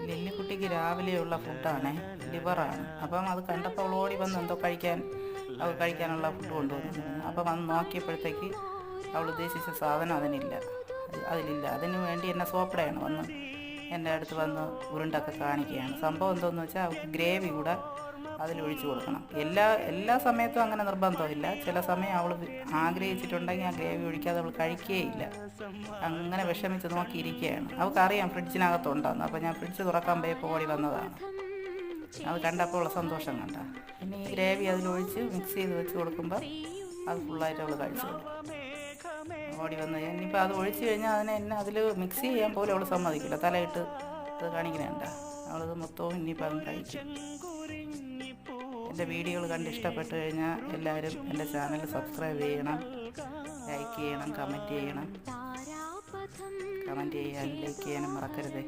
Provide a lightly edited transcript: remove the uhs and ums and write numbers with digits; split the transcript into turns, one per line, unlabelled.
ലില്ലിക്കുട്ടിക്ക് രാവിലെയുള്ള ഫുഡാണ്, ലിവറാണ്. അപ്പം അത് കണ്ടപ്പോൾ അവൾ ഓടി വന്ന് എന്തോ അവൾ കഴിക്കാനുള്ള ഫുഡ് കൊണ്ടുവന്നു. അപ്പം വന്ന് നോക്കിയപ്പോഴത്തേക്ക് അവൾ ഉദ്ദേശിച്ച സാധനം അതിലില്ല. അതിന് വേണ്ടി എന്നെ സോപ്പടയാണ് വന്ന് എൻ്റെ അടുത്ത് വന്ന് ഉരുണ്ടൊക്കെ കാണിക്കുകയാണ്. സംഭവം എന്തോന്ന് വെച്ചാൽ അവൾക്ക് ഗ്രേവി കൂടെ അതിലൊഴിച്ച് കൊടുക്കണം. എല്ലാ സമയത്തും അങ്ങനെ നിർബന്ധമില്ല. ചില സമയം അവൾ ആഗ്രഹിച്ചിട്ടുണ്ടെങ്കിൽ ആ ഗ്രേവി ഒഴിക്കാതെ അവൾ കഴിക്കുകയില്ല. അങ്ങനെ വിഷമിച്ച് നോക്കിയിരിക്കുകയാണ്. അവൾക്കറിയാം ഫ്രിഡ്ജിനകത്തുണ്ടെന്ന്. അപ്പോൾ ഞാൻ ഫ്രിഡ്ജ് തുറക്കാൻ പോയപ്പോൾ ഓടി വന്നതാണ്. അത് കണ്ടപ്പോൾ ഉള്ള സന്തോഷം കണ്ട. പിന്നെ ഈ ഗ്രേവി അതിലൊഴിച്ച് മിക്സ് ചെയ്ത് വെച്ച് കൊടുക്കുമ്പോൾ അത് ഫുള്ളായിട്ട് അവൾ കഴിച്ചോളൂ. ഓടി വന്ന് ഇനിയിപ്പോൾ അത് ഒഴിച്ച് കഴിഞ്ഞാൽ എന്നെ അതിൽ മിക്സ് ചെയ്യാൻ പോലും അവൾ സമ്മതിക്കില്ല. തലയിട്ട് അത് കാണിക്കണേണ്ട. അവളത് മൊത്തവും ഇനിയിപ്പോൾ അതും കഴിക്കും. എൻ്റെ വീഡിയോകൾ കണ്ട് ഇഷ്ടപ്പെട്ട് കഴിഞ്ഞാൽ എല്ലാവരും എൻ്റെ ചാനൽ സബ്സ്ക്രൈബ് ചെയ്യണം, ലൈക്ക് ചെയ്യണം, കമൻറ്റ് ചെയ്യാനും ലൈക്ക് ചെയ്യാനും മറക്കരുതേ.